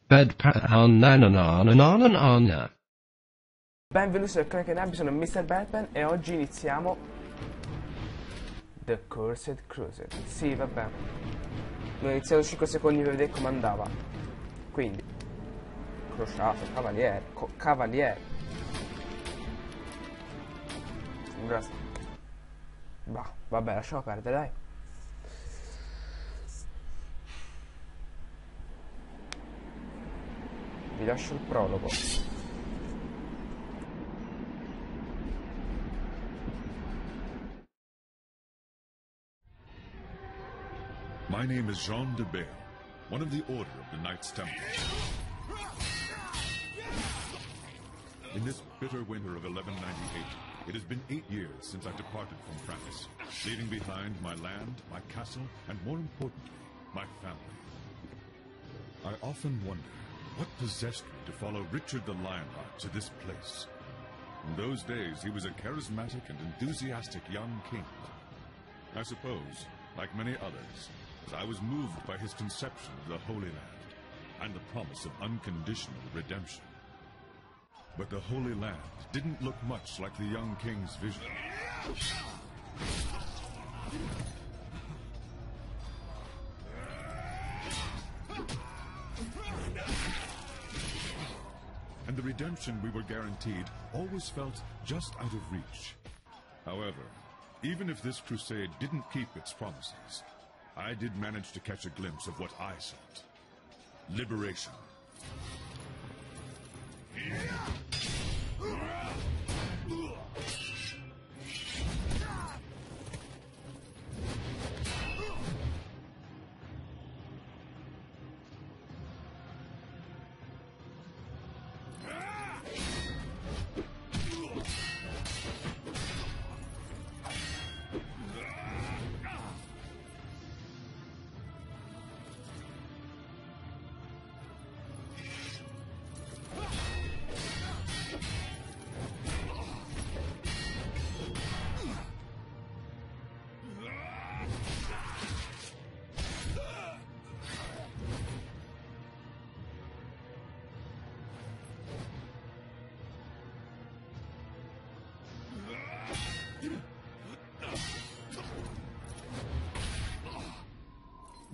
Bedpan. Benvenuti sul canale Canale, sono Mr.Bedpan e oggi iniziamo The Cursed Crusade. Sì, vabbè. Ho iniziato 5 secondi per vedere come andava. Quindi crociato, cavaliere, cavaliere. Bah, vabbè, lasciamo perdere, dai. Vi lascio il prologo. My name is Jean de Bail, one of the Order of the Knights Templar. In this bitter winter of 1198, it has been 8 years since I departed from France, leaving behind my land, my castle, and more importantly, my family. I often wonder what possessed me to follow Richard the Lionheart to this place. In those days, he was a charismatic and enthusiastic young king. I suppose, like many others, as I was moved by his conception of the Holy Land and the promise of unconditional redemption. But the Holy Land didn't look much like the young king's vision. And the redemption we were guaranteed always felt just out of reach. However, even if this crusade didn't keep its promises, I did manage to catch a glimpse of what I sought. Liberation.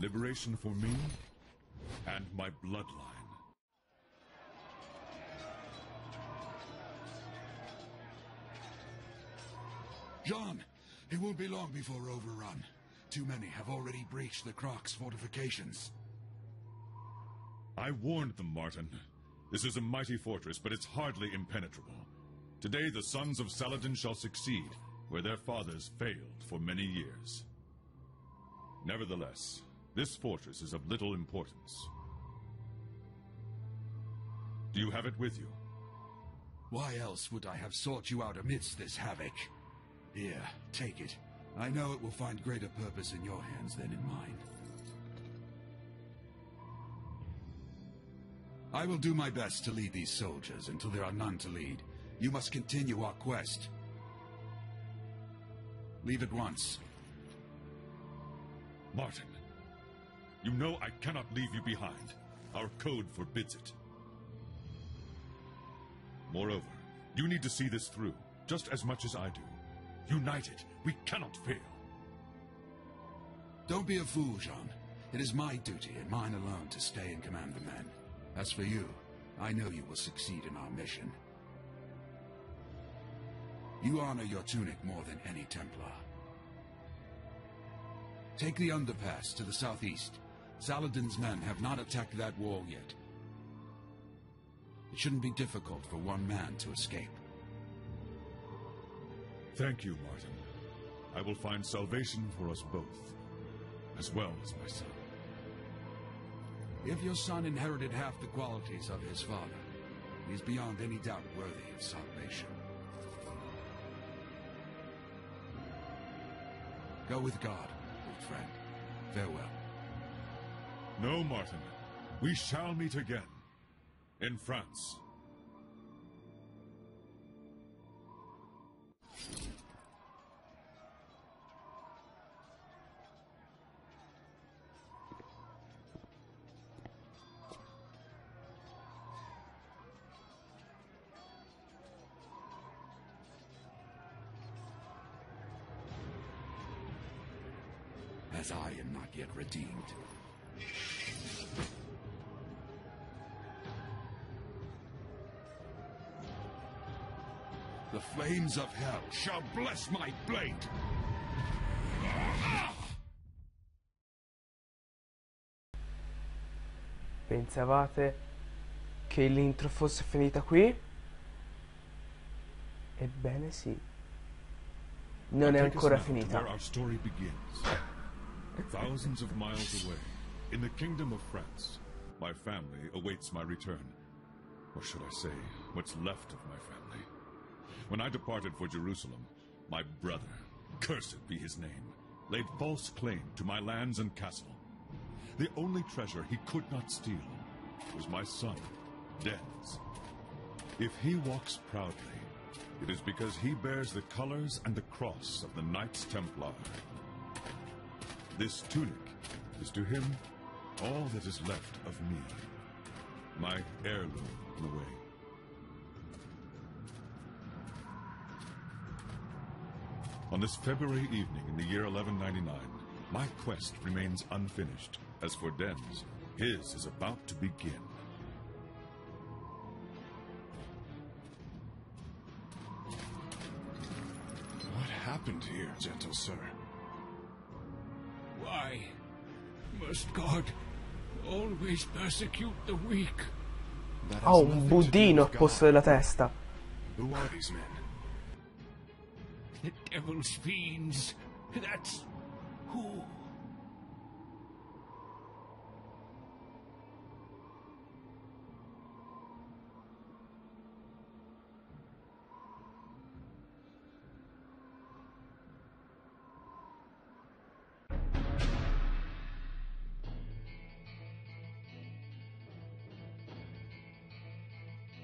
Liberation for me and my bloodline. Jean, it won't be long before overrun. Too many have already breached the Croc's fortifications. I warned them, Martin. This is a mighty fortress, but it's hardly impenetrable. Today the sons of Saladin shall succeed, where their fathers failed for many years. Nevertheless, this fortress is of little importance. Do you have it with you? Why else would I have sought you out amidst this havoc? Here, take it. I know it will find greater purpose in your hands than in mine. I will do my best to lead these soldiers until there are none to lead. You must continue our quest. Leave at once. Martin, you know I cannot leave you behind. Our code forbids it. Moreover, you need to see this through, just as much as I do. United, we cannot fail. Don't be a fool, Jean. It is my duty and mine alone to stay and command the men. As for you, I know you will succeed in our mission. You honor your tunic more than any Templar. Take the underpass to the southeast. Saladin's men have not attacked that wall yet. It shouldn't be difficult for one man to escape. Thank you, Martin. I will find salvation for us both, as well as my son. If your son inherited half the qualities of his father, he is beyond any doubt worthy of salvation. Go with God, old friend. Farewell. No, Martin. We shall meet again. In France. as I am not yet redeemed. The flames of hell shall bless my blade! Pensavate che l'intro fosse finita qui? Ebbene sì. Non è ancora finita. Where our story begins. Thousands of miles away, in the kingdom of France, my family awaits my return. Or should I say, what's left of my family? When I departed for Jerusalem, my brother, cursed be his name, laid false claim to my lands and castle. The only treasure he could not steal was my son, Den's. If he walks proudly, it is because he bears the colors and the cross of the Knights Templar. This tunic is to him all that is left of me, my heirloom in a way. On this February evening in the year 1199, my quest remains unfinished. As for Den's, his is about to begin. What happened here, gentle sir? Why must God always persecute the weak? Ha un budino al posto della testa. Who are these men? The devil's fiends. That's who.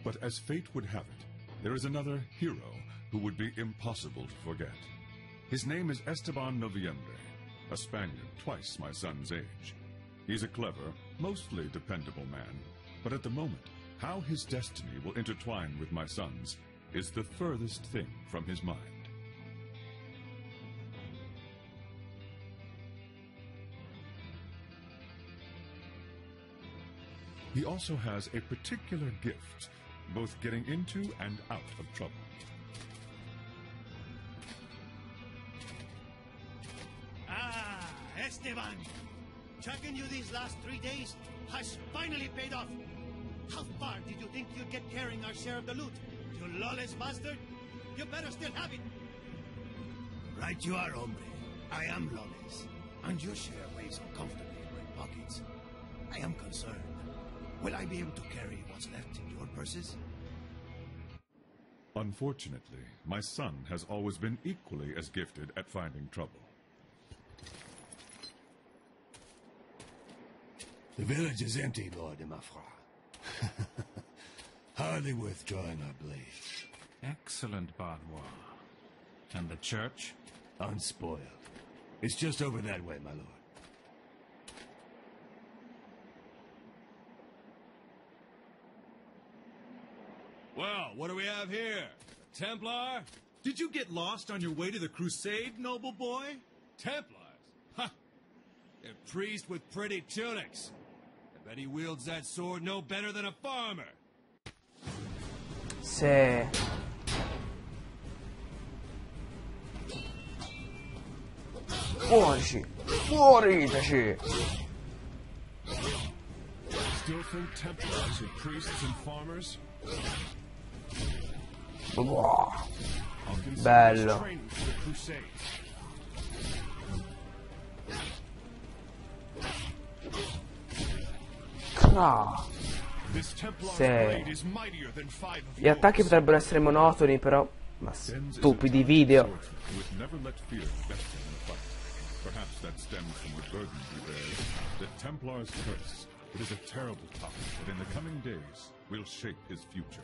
But as fate would have it, there is another hero who would be impossible to forget. His name is Esteban Noviembre, a Spaniard twice my son's age. He's a clever, mostly dependable man, but at the moment, how his destiny will intertwine with my son's is the furthest thing from his mind. He also has a particular gift, both getting into and out of trouble. Ah, Esteban! Tracking you these last 3 days has finally paid off. How far did you think you'd get carrying our share of the loot? You lawless bastard! You better still have it! Right you are, hombre. I am lawless. And your share weighs uncomfortably in my pockets. I am concerned. Will I be able to carry what's left in your purses? Unfortunately, my son has always been equally as gifted at finding trouble. The village is empty, Lord de Mafra. Hardly worth drawing our blades. Excellent, Benoit. And the church? Unspoiled. It's just over that way, my lord. Well, what do we have here? Templar? Did you get lost on your way to the Crusade, noble boy? Templars? Ha! A priest with pretty tunics. I bet he wields that sword no better than a farmer. Sì. Fuorici! Fuoriteci! Still think Templars are priests and farmers? Wow. Bello. Ah. Sì. Gli attacchi potrebbero essere monotoni, però. Ma stupidi video. Perhaps that stems from the burden he bears. The Templar's curse. It is a terrible topic that in the coming days will shape his future.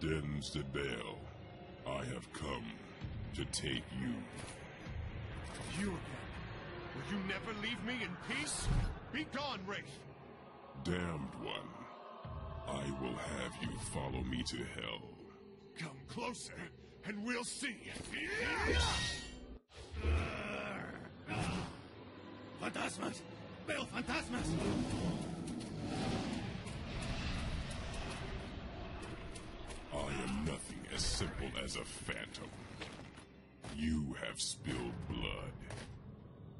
Mr.Bedpan, I have come to take you. You again? Will you never leave me in peace? Be gone, Wraith! Damned one. I will have you follow me to hell. Come closer, and we'll see. Fantasmas! Veo fantasmas! I am nothing as simple as a phantom. You have spilled blood.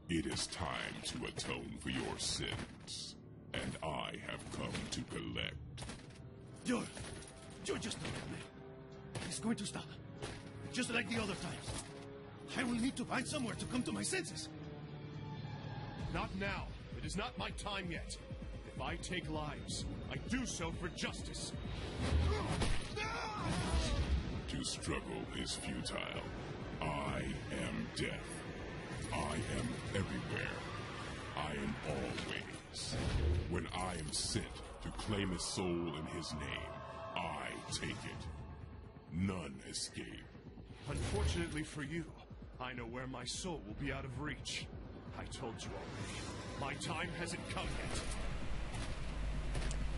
It is time to atone for your sins, and I have come to collect. You're just a man. It's going to stop. Just like the other times. I will need to find somewhere to come to my senses. Not now. It is not my time yet. If I take lives, I do so for justice. To struggle is futile. I am death. I am everywhere. I am always. When I am sent to claim a soul in his name, I take it. None escape. Unfortunately for you, I know where my soul will be out of reach. I told you already. My time hasn't come yet.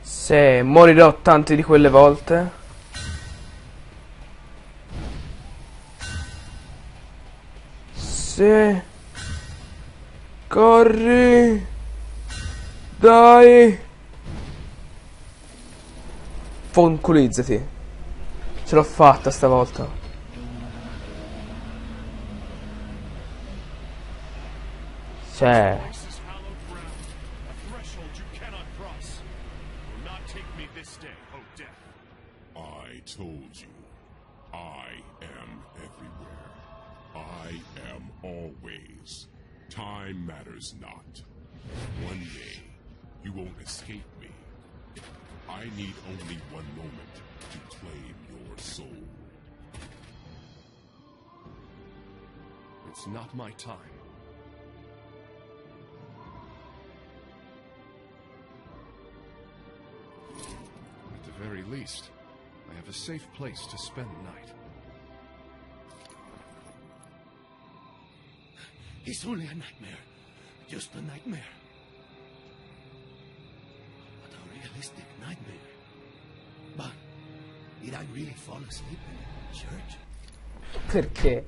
Se morirò tante di quelle volte. Se corri. Dai. Foncolizzati. Ce l'ho fatta stavolta. Cioè. I told you, I am everywhere. I am always. Time matters not. One day, you won't escape me. I need only one moment to claim your soul. It's not my time. At the very least, I have a safe place to spend the night. It's only a nightmare. Just a nightmare. But a realistic nightmare. But did I really fall asleep in church? Perché?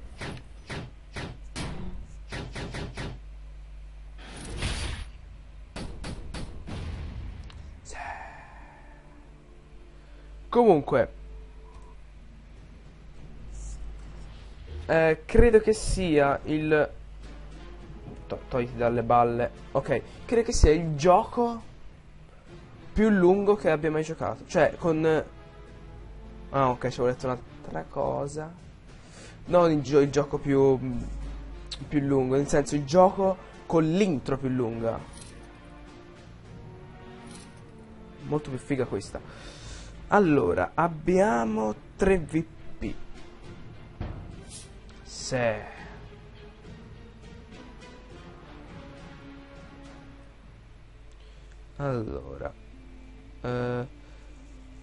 Comunque credo che sia il togliti dalle balle. Ok, credo che sia il gioco più lungo che abbia mai giocato. Cioè con ah ok, ci avevo detto un'altra cosa. Non il gioco più lungo, nel senso il gioco con l'intro più lunga. Molto più figa questa. Allora, abbiamo 3 VP. Se allora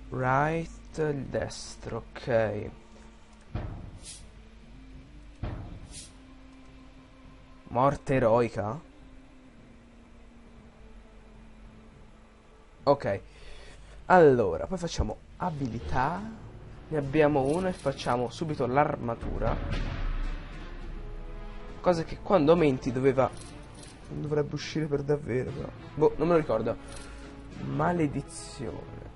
right, il destro, ok. Morte eroica. Ok. Allora, poi facciamo abilità. Ne abbiamo uno e facciamo subito l'armatura. Cosa che quando aumenti doveva... non dovrebbe uscire per davvero, però. Boh, non me lo ricordo. Maledizione.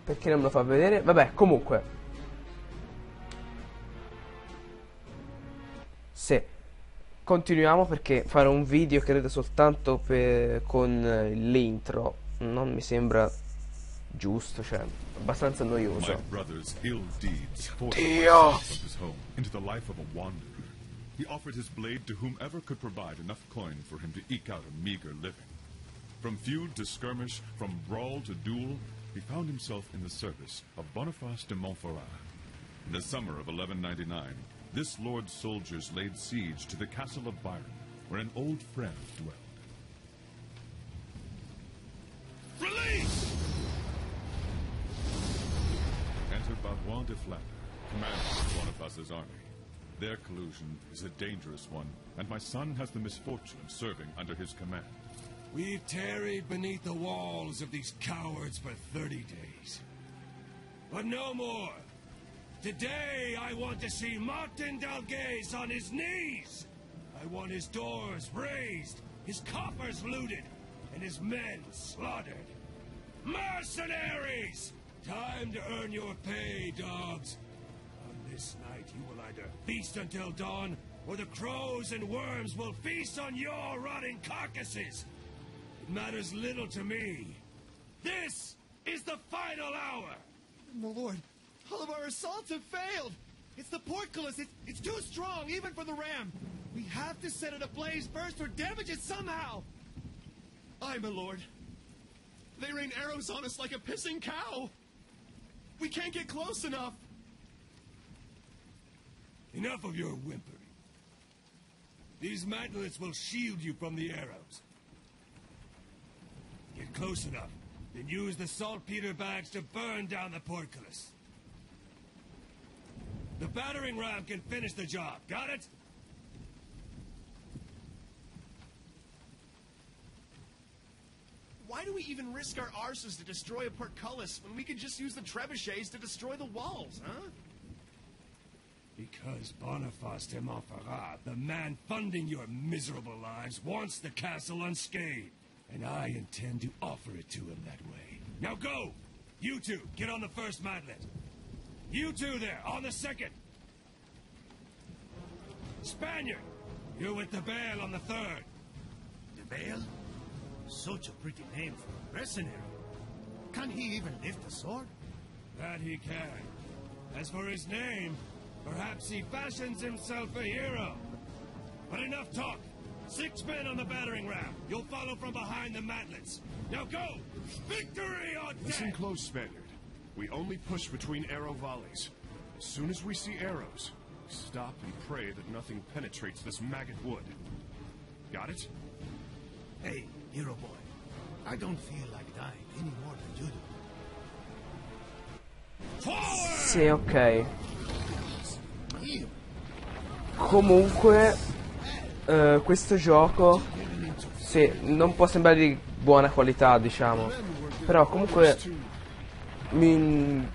Perché non me lo fa vedere? Vabbè, comunque. Se continuiamo, perché fare un video credo soltanto con l'intro non mi sembra giusto, cioè abbastanza noioso. My brother's ill deeds forced Dio! him from his home into the life of a wanderer. He offered his blade to whomever could provide enough coin for him to eke out a meager living. From feud to skirmish, from brawl to duel, he found himself in the service of Boniface de Montferrat. In the summer of 1199, this lord's soldiers laid siege to the castle of Byron, where an old friend dwelled. Release! Enter Bavois de Flandre, commander of Boniface's army. Their collusion is a dangerous one, and my son has the misfortune of serving under his command. We've tarried beneath the walls of these cowards for 30 days. But no more. Today, I want to see Martin Dalgaze on his knees. I want his doors razed, his coffers looted, and his men slaughtered. Mercenaries! Time to earn your pay, dogs. On this night, you will either feast until dawn, or the crows and worms will feast on your rotting carcasses. It matters little to me. This is the final hour. My lord, all of our assaults have failed. It's the portcullis. It's too strong, even for the ram. We have to set it ablaze first or damage it somehow. Aye, my lord. They rain arrows on us like a pissing cow. We can't get close enough. Enough of your whimpering. These mantlets will shield you from the arrows. Get close enough, then use the saltpeter bags to burn down the portcullis. The battering ram can finish the job. Got it? Why do we even risk our arses to destroy a portcullis when we could just use the trebuchets to destroy the walls, huh? Because Boniface de Montferrat, the man funding your miserable lives, wants the castle unscathed. And I intend to offer it to him that way. Now go! You two, get on the first mantlet. You two there, on the second. Spaniard, you're with the Bale on the third. The Bale? Such a pretty name for a mercenary. Can he even lift a sword? That he can. As for his name, perhaps he fashions himself a hero. But enough talk. 6 men on the battering ram. You'll follow from behind the mantlets. Now go! Victory on deck! Listen close, Spaniard. We only push between arrow volleys. As soon as we see arrows, we stop and pray that nothing penetrates this maggot wood. Got it? Hey, hero boy. I don't feel like dying any more than you do. Sì, ok. Comunque questo gioco sì, non può sembrare di buona qualità, diciamo, però comunque mi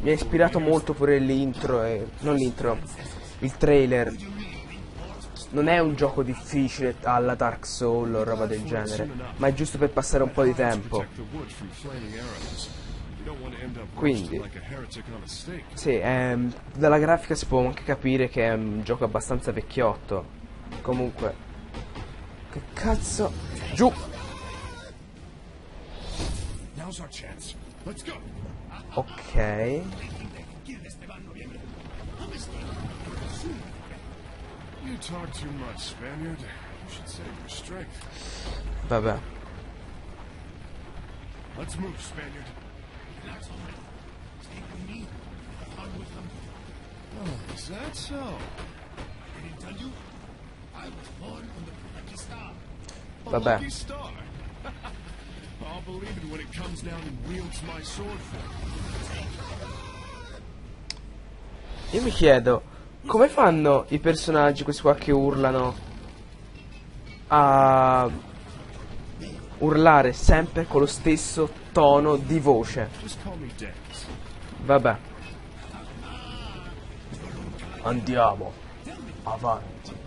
ha ispirato molto pure l'intro non l'intro, il trailer. Non è un gioco difficile alla Dark Souls o roba del genere, ma è giusto per passare un po' di tempo. Quindi sì, dalla grafica si può anche capire che è un gioco abbastanza vecchiotto. Comunque, che cazzo? Giù! Ok. Vabbè. Let's move, Spaniard. Oh, is that so? I didn't tell you? I was born on the lucky star. Vabbè. Lucky star. I'll believe it when it comes down and wields my sword for Io mi chiedo, come fanno i personaggi, questi qua che urlano, a urlare sempre con lo stesso tono di voce? Vabbè. Andiamo avanti.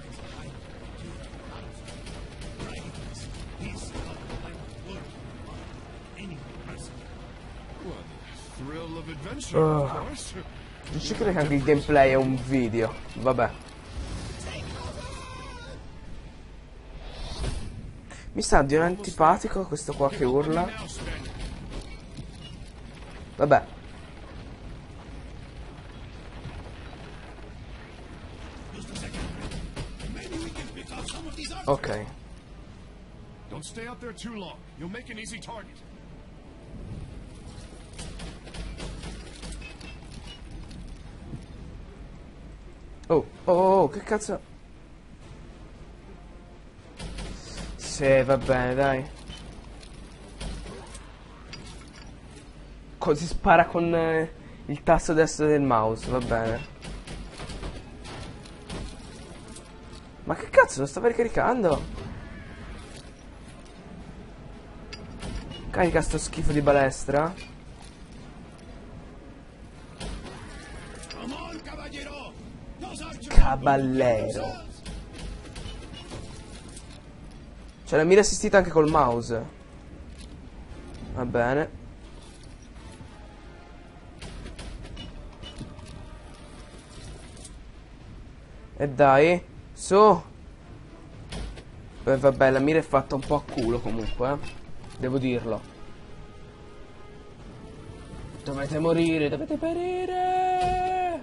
Non ci credo che anche il gameplay è un video. Vabbè. Mi sta di un antipatico questo qua che urla. Vabbè. Ok. Don't stay out there too long. You'll make an easy target. Oh, che cazzo? Sì, va bene, dai. Così spara con il tasto destro del mouse, va bene. Ma che cazzo, lo sta ricaricando? Carica sto schifo di balestra. Caballero. C'è la mira assistita anche col mouse. Va bene. E dai, su. Vabbè, la mira è fatta un po' a culo comunque, devo dirlo. Dovete morire, dovete perire.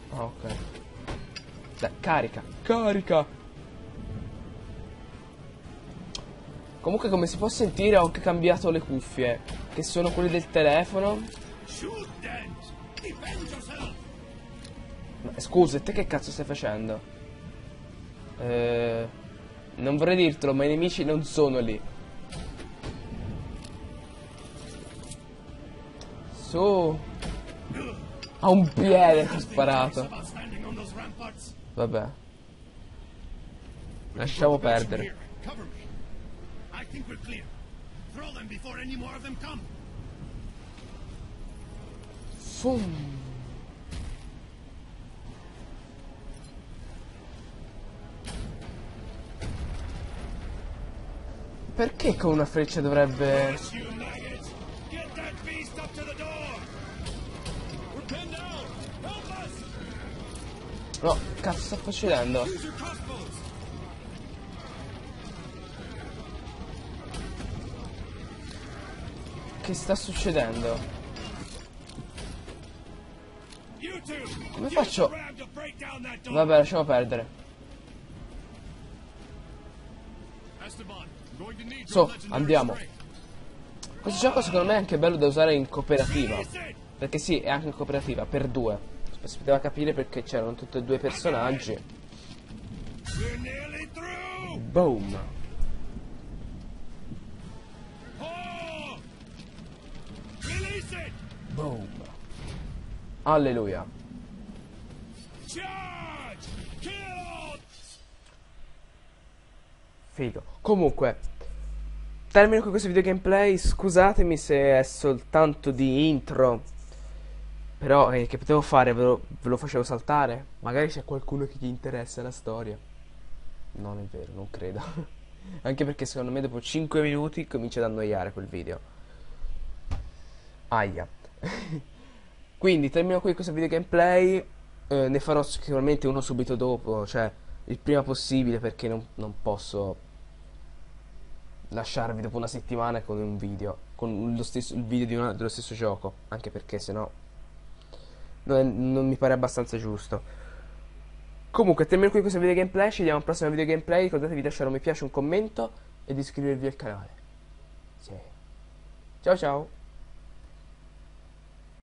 Ah, ok. Dai, carica, carica. Comunque, come si può sentire, ho anche cambiato le cuffie, che sono quelle del telefono. Ma, scusa, te che cazzo stai facendo? Non vorrei dirtelo, ma i nemici non sono lì. Su. Ha un piede che ho sparato. Vabbè. Lasciamo perdere. Su. Perché con una freccia dovrebbe... No, cazzo sta succedendo? Che sta succedendo? Come faccio? Vabbè, lasciamo perdere. So, andiamo. Questo gioco secondo me è anche bello da usare in cooperativa. Perché sì, è anche in cooperativa, per due. Si poteva capire perché c'erano tutti e due i personaggi. Boom. Boom. Alleluia. Figo. Comunque, termino con questo video gameplay. Scusatemi se è soltanto di intro. Però che potevo fare? Ve lo facevo saltare? Magari c'è qualcuno che gli interessa la storia. Non è vero, non credo. Anche perché secondo me dopo 5 minuti comincia ad annoiare quel video. Aia. Quindi termino qui questo video gameplay. Ne farò sicuramente uno subito dopo. Cioè il prima possibile, perché non posso lasciarvi dopo una settimana con un video, con il video dello stesso gioco. Anche perché sennò non mi pare abbastanza giusto. Comunque termino qui questo video gameplay. Ci vediamo al prossimo video gameplay. Ricordatevi di lasciare un mi piace, un commento e di iscrivervi al canale. Sì. Ciao ciao.